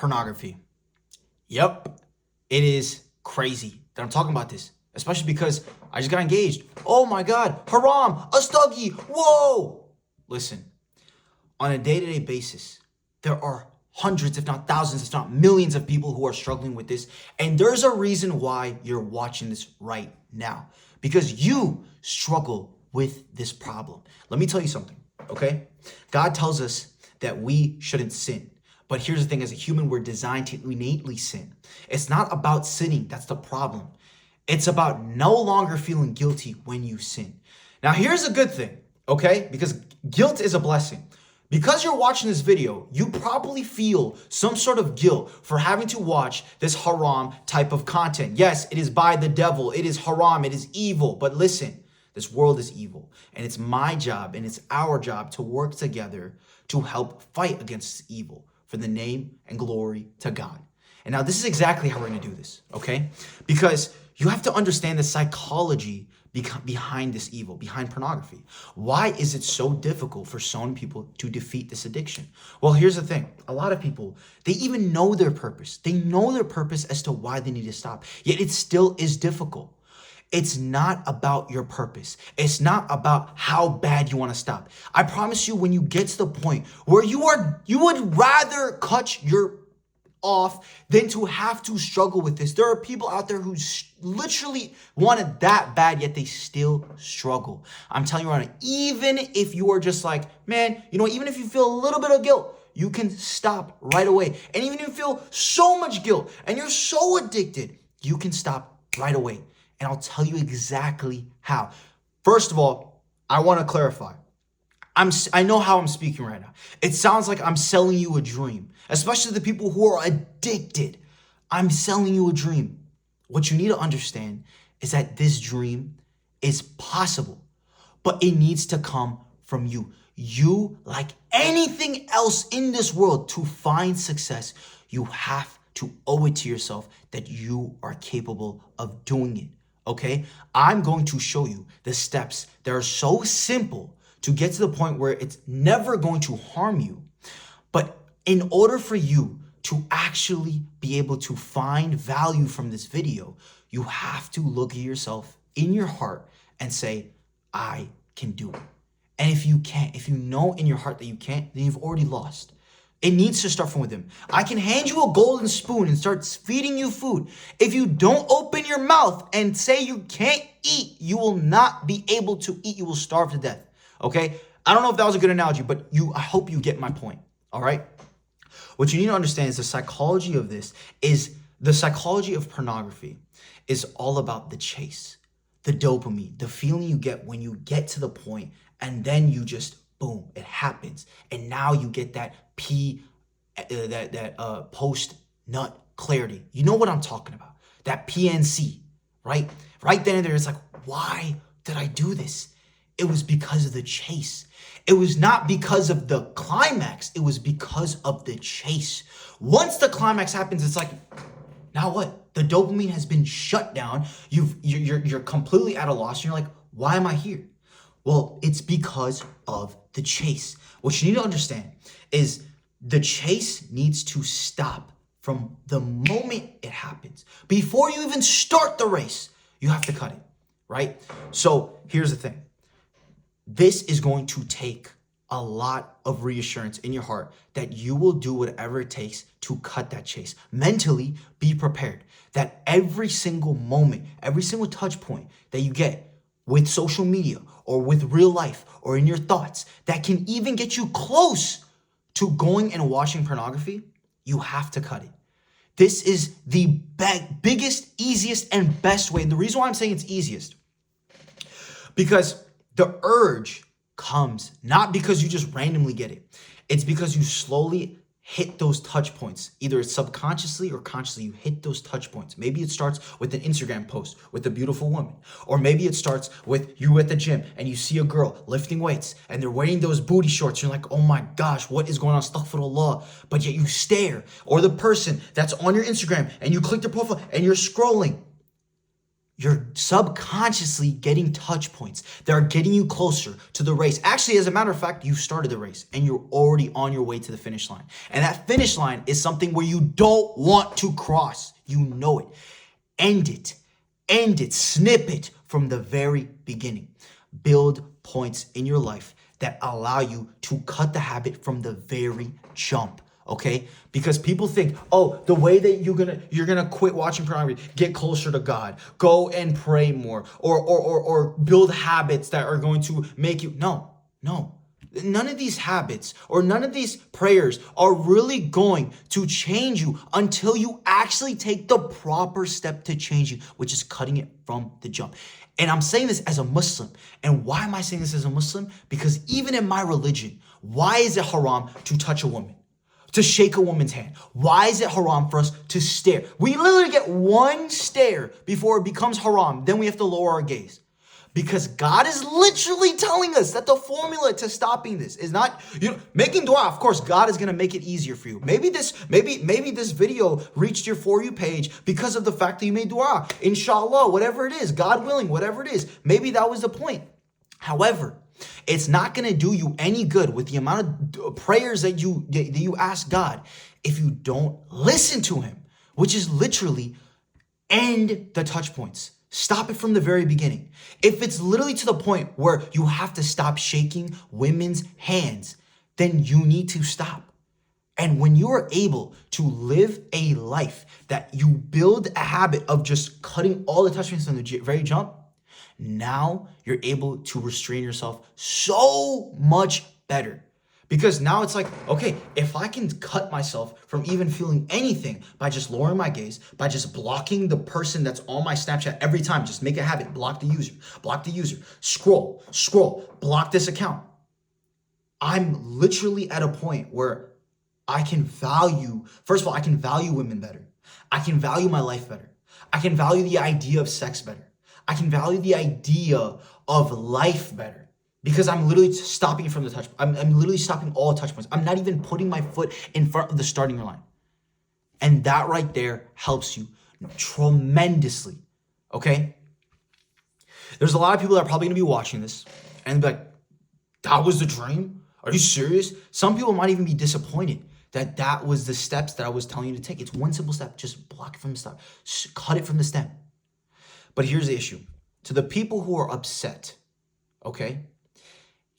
pornography. Yep, it is crazy that I'm talking about this, especially because I just got engaged. Oh my God, haram, a stuggy, whoa. Listen, on a day-to-day basis, there are hundreds, if not thousands, if not millions of people who are struggling with this. And there's a reason why you're watching this right now, because you struggle with this problem. Let me tell you something, okay? God tells us that we shouldn't sin. But here's the thing, as a human, we're designed to innately sin. It's not about sinning, that's the problem. It's about no longer feeling guilty when you sin. Now, here's a good thing, okay? Because guilt is a blessing. Because you're watching this video, you probably feel some sort of guilt for having to watch this haram type of content. Yes, it is by the devil, it is haram, it is evil. But listen, this world is evil. And it's my job and it's our job to work together to help fight against evil for the name and glory to God. And now this is exactly how we're going to do this, okay? Because you have to understand the psychology behind this evil, behind pornography. Why is it so difficult for so many people to defeat this addiction? Well, here's the thing. A lot of people, they even know their purpose. They know their purpose as to why they need to stop. Yet it still is difficult. It's not about your purpose. It's not about how bad you want to stop. I promise you, when you get to the point where you would rather cut your off than to have to struggle with this. There are people out there who literally want it that bad, yet they still struggle. I'm telling you right now, even if you are just like, man, even if you feel a little bit of guilt, you can stop right away. And even if you feel so much guilt and you're so addicted, you can stop right away. And I'll tell you exactly how. First of all, I want to clarify. I know how I'm speaking right now. It sounds like I'm selling you a dream, especially the people who are addicted. I'm selling you a dream. What you need to understand is that this dream is possible, but it needs to come from you. You, like anything else in this world, to find success, you have to owe it to yourself that you are capable of doing it. Okay? I'm going to show you the steps that are so simple to get to the point where it's never going to harm you. But in order for you to actually be able to find value from this video, you have to look at yourself in your heart and say, I can do it. And if you can't, if you know in your heart that you can't, then you've already lost. It needs to start from within. I can hand you a golden spoon and start feeding you food. If you don't open your mouth and say you can't eat, you will not be able to eat. You will starve to death. Okay? I don't know if that was a good analogy, but I hope you get my point. All right? What you need to understand is the psychology of this is the psychology of pornography is all about the chase, the dopamine, the feeling you get when you get to the point and then you just, boom, it happens. And now you get that post-nut clarity. You know what I'm talking about. That PNC, right? Right then and there, it's like, why did I do this? It was because of the chase. It was not because of the climax. It was because of the chase. Once the climax happens, it's like, now what? The dopamine has been shut down. You're completely at a loss. And you're like, why am I here? Well, it's because of the chase. What you need to understand is the chase needs to stop from the moment it happens. Before you even start the race, you have to cut it, right? So here's the thing. This is going to take a lot of reassurance in your heart that you will do whatever it takes to cut that chase. Mentally, be prepared that every single moment, every single touch point that you get with social media or with real life or in your thoughts that can even get you close to going and watching pornography, you have to cut it. This is the biggest, easiest, and best way. And the reason why I'm saying it's easiest, because the urge comes not because you just randomly get it. It's because you slowly hit those touch points. Either subconsciously or consciously, you hit those touch points. Maybe it starts with an Instagram post with a beautiful woman. Or maybe it starts with you at the gym and you see a girl lifting weights and they're wearing those booty shorts. You're like, oh my gosh, what is going on? Astaghfirullah. But yet you stare. Or the person that's on your Instagram and you click their profile and you're scrolling. you're subconsciously getting touch points that are getting you closer to the race. Actually, as a matter of fact, you started the race and you're already on your way to the finish line. And that finish line is something where you don't want to cross. You know it. End it, snip it from the very beginning. Build points in your life that allow you to cut the habit from the very jump. Okay? Because people think, oh, the way that you're gonna quit watching pornography, get closer to God, go and pray more, or build habits that are going to make you. No. None of these habits or none of these prayers are really going to change you until you actually take the proper step to change you, which is cutting it from the jump. And I'm saying this as a Muslim. And why am I saying this as a Muslim? Because even in my religion, why is it haram to touch a woman? To shake a woman's hand? Why is it haram for us to stare? We literally get one stare before it becomes haram. Then we have to lower our gaze. Because God is literally telling us that the formula to stopping this is not, making dua. Of course, God is going to make it easier for you. Maybe this video reached your For You page because of the fact that you made dua. Inshallah, whatever it is, God willing, whatever it is. Maybe that was the point. However, it's not going to do you any good with the amount of prayers that you ask God if you don't listen to him, which is literally end the touch points. Stop it from the very beginning. If it's literally to the point where you have to stop shaking women's hands, then you need to stop. And when you are able to live a life that you build a habit of just cutting all the touch points from the very jump, now you're able to restrain yourself so much better. Because now it's like, okay, if I can cut myself from even feeling anything by just lowering my gaze, by just blocking the person that's on my Snapchat every time, just make a habit, block the user, scroll, block this account. I'm literally at a point where I can value, first of all, I can value women better. I can value my life better. I can value the idea of sex better. I can value the idea of life better. Because I'm literally stopping from the touch. I'm literally stopping all touch points. I'm not even putting my foot in front of the starting line. And that right there helps you tremendously. Okay? There's a lot of people that are probably going to be watching this and be like, that was the dream? Are you serious? Some people might even be disappointed that that was the steps that I was telling you to take. It's one simple step. Just block it from the start. Cut it from the stem. But here's the issue. To the people who are upset, okay?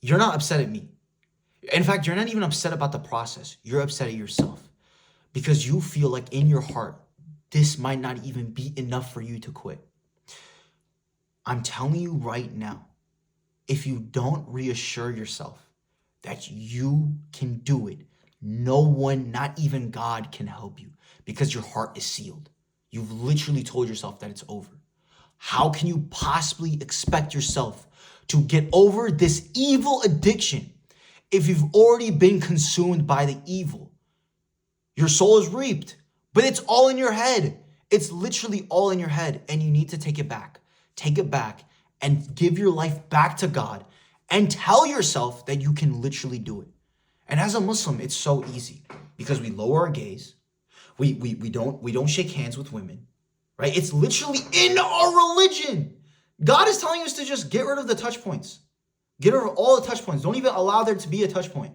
You're not upset at me. In fact, you're not even upset about the process. You're upset at yourself because you feel like in your heart, this might not even be enough for you to quit. I'm telling you right now, if you don't reassure yourself that you can do it, no one, not even God, can help you because your heart is sealed. You've literally told yourself that it's over. How can you possibly expect yourself to get over this evil addiction if you've already been consumed by the evil? Your soul is reaped, but it's all in your head. It's literally all in your head, and you need to take it back. Take it back and give your life back to God and tell yourself that you can literally do it. And as a Muslim, it's so easy because we lower our gaze. We don't shake hands with women, right? It's literally in our religion. God is telling us to just get rid of the touch points. Get rid of all the touch points. Don't even allow there to be a touch point.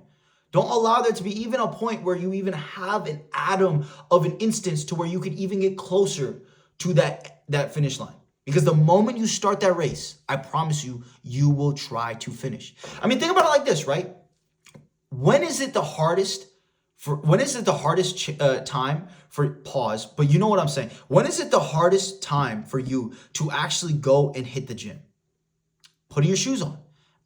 Don't allow there to be even a point where you even have an atom of an instance to where you could even get closer to that finish line. Because the moment you start that race, I promise you, you will try to finish. I mean, think about it like this, right? When is it the hardest time for pause? But you know what I'm saying. When is it the hardest time for you to actually go and hit the gym? Putting your shoes on.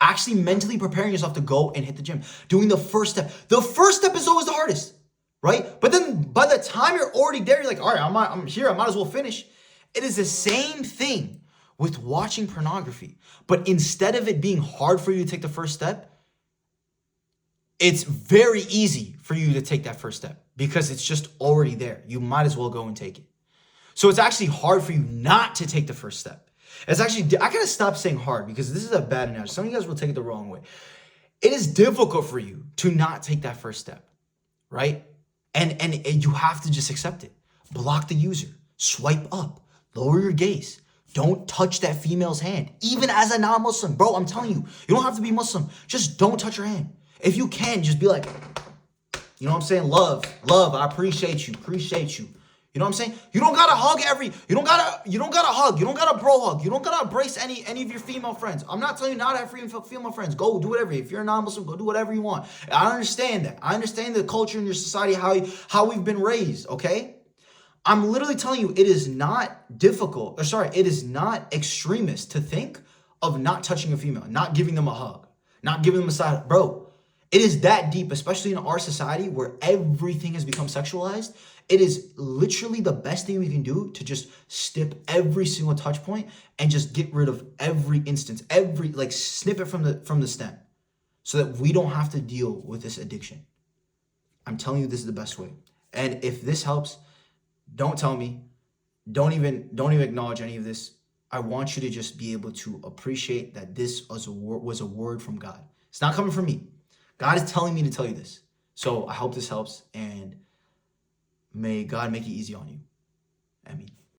Actually mentally preparing yourself to go and hit the gym. Doing the first step. The first step is always the hardest, right? But then by the time you're already there, you're like, all right, I'm here. I might as well finish. It is the same thing with watching pornography. But instead of it being hard for you to take the first step, it's very easy for you to take that first step because it's just already there. You might as well go and take it. So it's actually hard for you not to take the first step. It's actually, I gotta stop saying hard because this is a bad analogy. Some of you guys will take it the wrong way. It is difficult for you to not take that first step, right? And you have to just accept it. Block the user, swipe up, lower your gaze, Don't touch that female's hand, even as a non-Muslim. Bro, I'm telling you, you don't have to be Muslim. Just don't touch her hand. If you can, just be like, you know what I'm saying? Love, I appreciate you. You know what I'm saying? You don't gotta hug you don't gotta hug, you don't gotta bro hug, you don't gotta embrace any of your female friends. I'm not telling you not to have female friends. Go do whatever. If you're a non-Muslim, go do whatever you want. I understand that. I understand the culture in your society, how we've been raised, okay? I'm literally telling you, it is not difficult, it is not extremist to think of not touching a female, not giving them a hug, not giving them a side. Bro, it is that deep, especially in our society where everything has become sexualized. It is literally the best thing we can do to just snip every single touch point and just get rid of every instance, snip it from the stem so that we don't have to deal with this addiction. I'm telling you, this is the best way. And if this helps, don't tell me, don't even acknowledge any of this. I want you to just be able to appreciate that this was a word from God. It's not coming from me. God is telling me to tell you this. So I hope this helps, and may God make it easy on you. Amen.